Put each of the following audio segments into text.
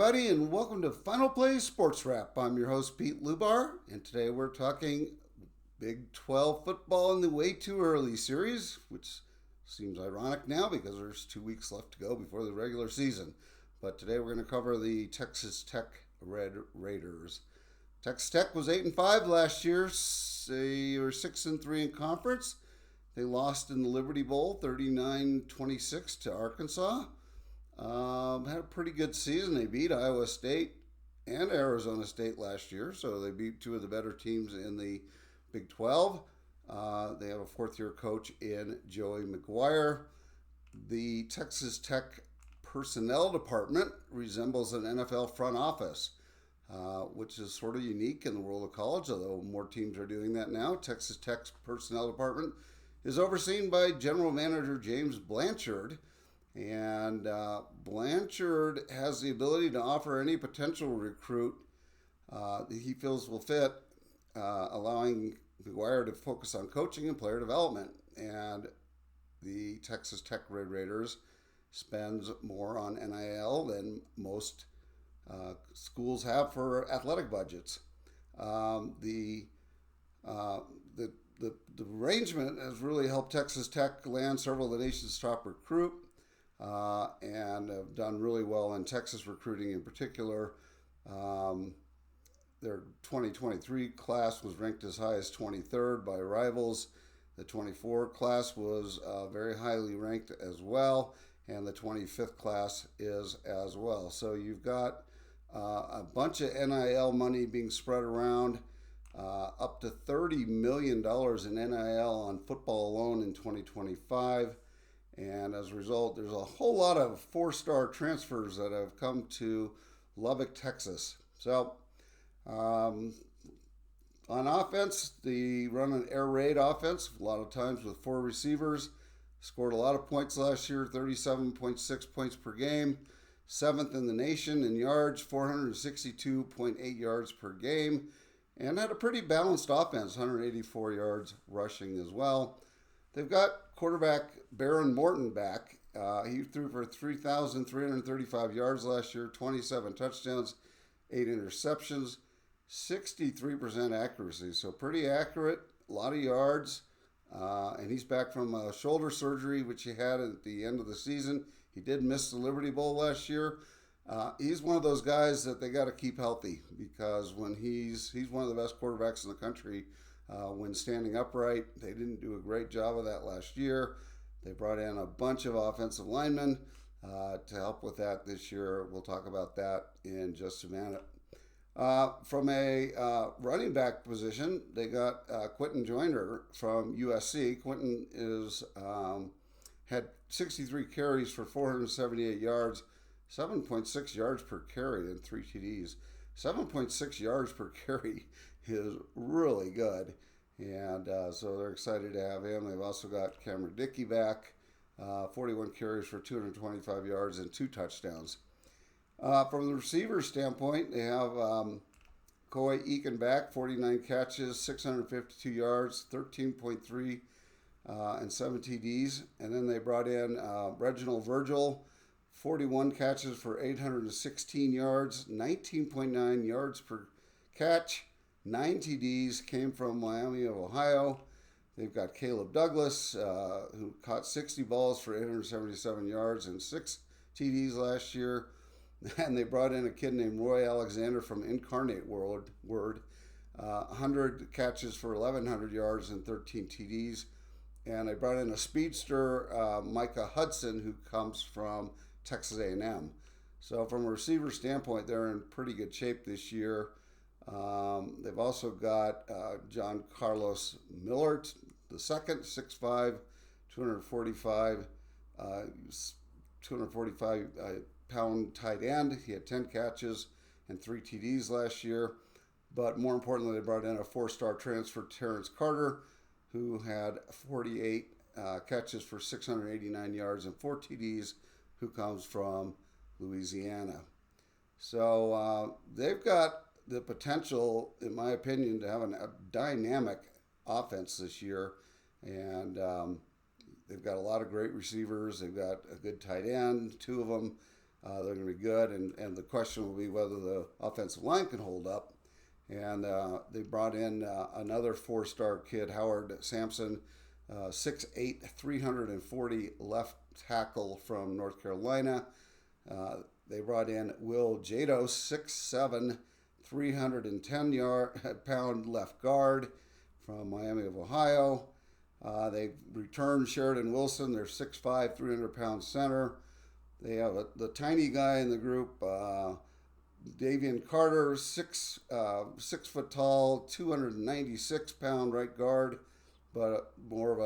everybody, and welcome to Final Play Sports Wrap. I'm your host, Pete Lubar, and today we're talking Big 12 football in the Way Too Early series, which seems ironic now because there's 2 weeks left to go before the regular season. But today we're going to cover the Texas Tech Red Raiders. Texas Tech was 8-5 last year. They were 6-3 in conference. They lost in the Liberty Bowl 39-26 to Arkansas. Had a pretty good season. They beat Iowa State and Arizona State last year, so they beat two of the better teams in the Big 12. They have a fourth-year coach in Joey McGuire. The Texas Tech personnel department resembles an NFL front office, which is sort of unique in the world of college, although more teams are doing that now. Texas Tech's personnel department is overseen by General Manager James Blanchard. And Blanchard has the ability to offer any potential recruit that he feels will fit, allowing McGuire to focus on coaching and player development. And the Texas Tech Red Raiders spends more on NIL than most schools have for athletic budgets. The arrangement has really helped Texas Tech land several of the nation's top recruits. And have done really well in Texas recruiting in particular. Their 2023 class was ranked as high as 23rd by rivals. The 24 class was very highly ranked as well, and the 25th class is as well. So you've got a bunch of NIL money being spread around, up to $30 million in NIL on football alone in 2025. And as a result, there's a whole lot of four-star transfers that have come to Lubbock, Texas. So, on offense, they run an air raid offense, a lot of times with four receivers. Scored a lot of points last year, 37.6 points per game. Seventh in the nation in yards, 462.8 yards per game. And had a pretty balanced offense, 184 yards rushing as well. They've got quarterback Baron Morton back. He threw for 3,335 yards last year, 27 touchdowns, 8 interceptions, 63% accuracy. So pretty accurate, a lot of yards. And he's back from a shoulder surgery, which he had at the end of the season. He did miss the Liberty Bowl last year. He's one of those guys that they got to keep healthy because when he's one of the best quarterbacks in the country. When standing upright, they didn't do a great job of that last year. They brought in a bunch of offensive linemen to help with that this year. We'll talk about that in just a minute. From a running back position, they got Quentin Joyner from USC. Quentin had 63 carries for 478 yards, 7.6 yards per carry, and 3 TDs. 7.6 yards per carry is really good. And so they're excited to have him. They've also got Cameron Dickey back, 41 carries for 225 yards and 2 touchdowns. From the receiver standpoint, they have Koa Eakin back, 49 catches, 652 yards, 13.3 and 7 TDs. And then they brought in Reginald Virgil, 41 catches for 816 yards, 19.9 yards per catch. 9 TDs came from Miami of Ohio. They've got Caleb Douglas, who caught 60 balls for 877 yards and 6 TDs last year. And they brought in a kid named Roy Alexander from Incarnate Word, 100 catches for 1,100 yards and 13 TDs. And they brought in a speedster, Micah Hudson, who comes from Texas A&M. So from a receiver standpoint, they're in pretty good shape this year. They've also got John Carlos Millard II, 6'5", 245 pound tight end. He had 10 catches and 3 TDs last year. But more importantly, they brought in a 4-star transfer, Terrence Carter, who had 48 catches for 689 yards and 4 TDs, who comes from Louisiana. So they've got the potential, in my opinion, to have a dynamic offense this year. And they've got a lot of great receivers. They've got a good tight end, 2 of them. they're going to be good, and the question will be whether the offensive line can hold up. And they brought in another four-star kid, Howard Sampson, 6'8", 340 left tackle from North Carolina. They brought in Will Jados, 6'7", 310-pound left guard from Miami of Ohio. They returned Sheridan Wilson, their 6'5", 300-pound center. They have the tiny guy in the group, Davian Carter, 6 foot tall, 296-pound right guard, but more of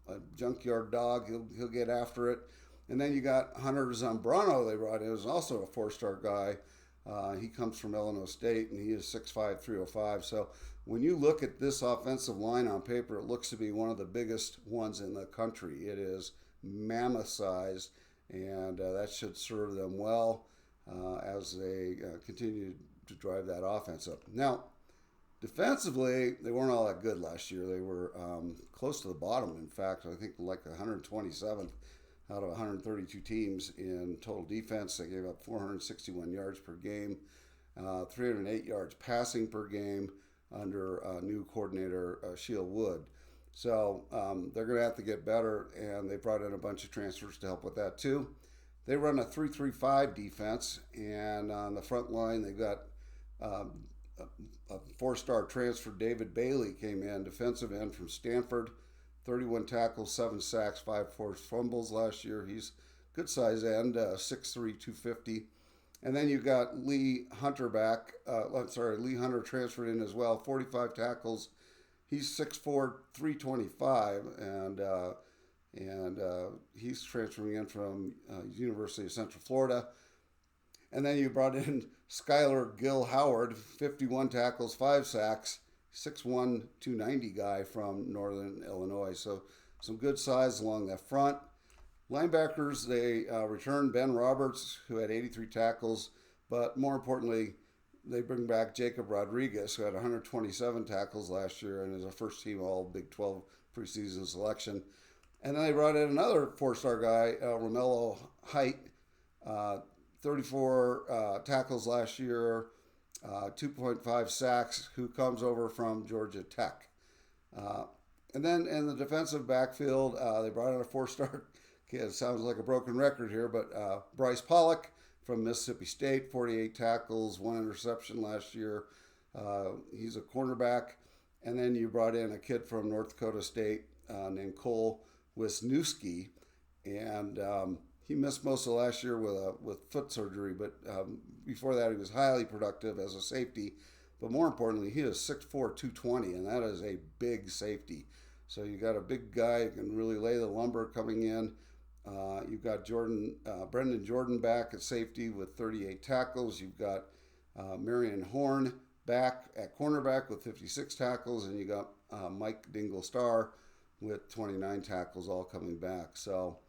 a junkyard dog. He'll get after it. And then you got Hunter Zambrano they brought in, who's also a four-star guy. He comes from Illinois State, and he is 6'5", 305. So when you look at this offensive line on paper, it looks to be one of the biggest ones in the country. It is mammoth-sized, and that should serve them well as they continue to drive that offense up. Now, defensively, they weren't all that good last year. They were close to the bottom. In fact, I think like 127th out of 132 teams in total defense. They gave up 461 yards per game, 308 yards passing per game under new coordinator Sheil Wood. So they're going to have to get better, and they brought in a bunch of transfers to help with that too. They run a 3-3-5 defense, and on the front line they've got a four-star transfer. David Bailey came in, defensive end from Stanford, 31 tackles, 7 sacks, 5 forced fumbles last year. He's good size end, 6'3", 250. And then you got Lee Hunter Lee Hunter transferred in as well, 45 tackles. He's 6'4", 325, and he's transferring in from University of Central Florida. And then you brought in Skylar Gill Howard, 51 tackles, 5 sacks, 6'1", 290 guy from Northern Illinois. So some good size along that front. Linebackers, they returned Ben Roberts, who had 83 tackles, but more importantly, they bring back Jacob Rodriguez, who had 127 tackles last year and is a first-team All Big 12 preseason selection. And then they brought in another four-star guy, Romello Height, 34 tackles last year, 2.5 sacks, who comes over from Georgia Tech. And then in the defensive backfield, they brought in a four-star kid. It sounds like a broken record here, but Bryce Pollock from Mississippi State, 48 tackles, 1 interception last year. He's a cornerback. And then you brought in a kid from North Dakota State named Cole Wisniewski, and he missed most of last year with foot surgery, but before that he was highly productive as a safety. But more importantly, he is 6'4", 220, and that is a big safety. So you got a big guy who can really lay the lumber coming in. You've got Brendan Jordan back at safety with 38 tackles. You've got Marion Horn back at cornerback with 56 tackles, and you got Mike Dingle-Star with 29 tackles, all coming back. So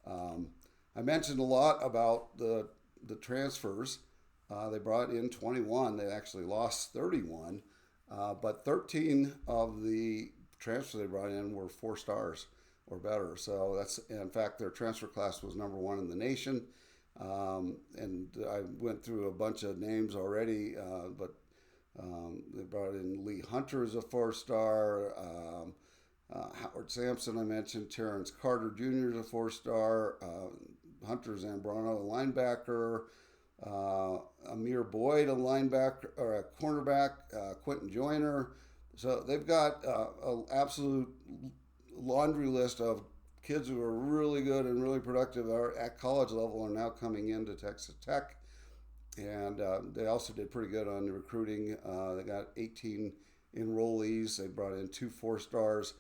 I mentioned a lot about the transfers. They brought in 21. They actually lost 31, but 13 of the transfers they brought in were 4 stars or better. So that's, in fact, their transfer class was number 1 in the nation. And I went through a bunch of names already, but they brought in Lee Hunter as a 4-star. Howard Sampson, I mentioned. Terrence Carter Jr. is a 4-star. Hunter Zambrano, a linebacker. Amir Boyd, a linebacker or a cornerback. Quentin Joyner. So they've got an absolute laundry list of kids who are really good and really productive at college level are now coming into Texas Tech. And they also did pretty good on the recruiting. They got 18 enrollees. They brought in 2 4-stars.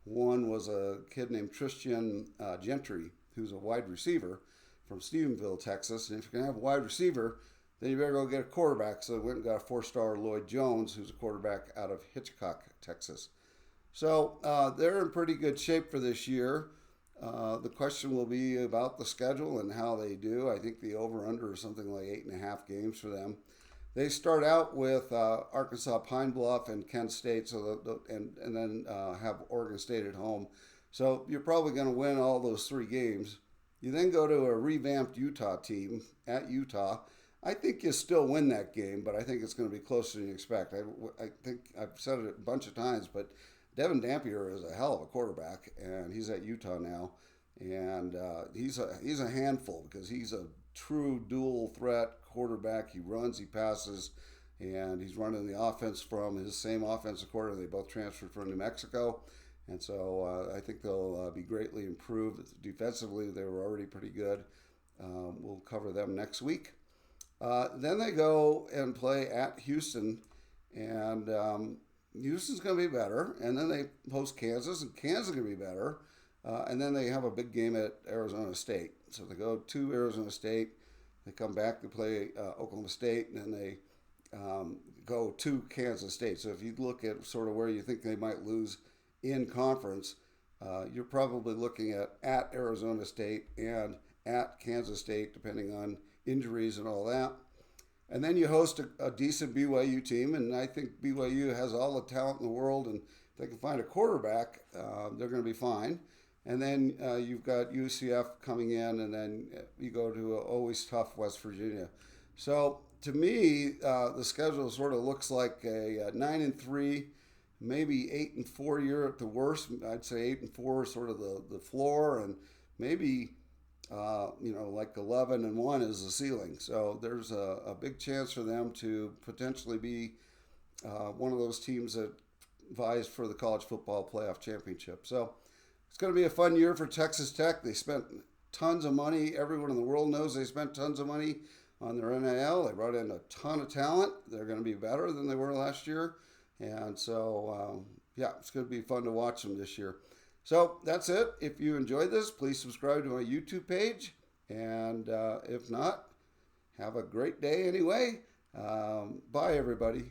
One was a kid named Tristan Gentry, who's a wide receiver from Stephenville, Texas. And if you're going to have a wide receiver, then you better go get a quarterback. So they went and got a 4-star Lloyd Jones, who's a quarterback out of Hitchcock, Texas. So they're in pretty good shape for this year. The question will be about the schedule and how they do. I think the over-under is something like 8.5 games for them. They start out with Arkansas Pine Bluff and Kent State, so and then have Oregon State at home. So you're probably going to win all those 3 games. You then go to a revamped Utah team at Utah. I think you still win that game, but I think it's going to be closer than you expect. I think I've said it a bunch of times, but Devin Dampier is a hell of a quarterback, and he's at Utah now, and he's a handful because he's a true dual threat quarterback. He runs, he passes, and he's running the offense from his same offensive coordinator. They both transferred from New Mexico, and so I think they'll be greatly improved. Defensively, they were already pretty good. We'll cover them next week. Then they go and play at Houston, and Houston's going to be better. And then they host Kansas, and Kansas is going to be better. And then they have a big game at Arizona State. So they go to Arizona State, they come back to play Oklahoma State, and then they go to Kansas State. So if you look at sort of where you think they might lose in conference, you're probably looking at Arizona State and at Kansas State, depending on injuries and all that. And then you host a decent BYU team, and I think BYU has all the talent in the world, and if they can find a quarterback, they're going to be fine. And then you've got UCF coming in, and then you go to a always tough West Virginia. So to me, the schedule sort of looks like a 9-3, maybe 8-4 year at the worst. I'd say 8-4 is sort of the floor, and maybe like 11-1 is the ceiling. So there's a big chance for them to potentially be one of those teams that vies for the college football playoff championship. So it's going to be a fun year for Texas Tech. They spent tons of money. Everyone in the world knows they spent tons of money on their NIL. They brought in a ton of talent. They're going to be better than they were last year. And so, it's going to be fun to watch them this year. So that's it. If you enjoyed this, please subscribe to my YouTube page. And if not, have a great day anyway. Bye, everybody.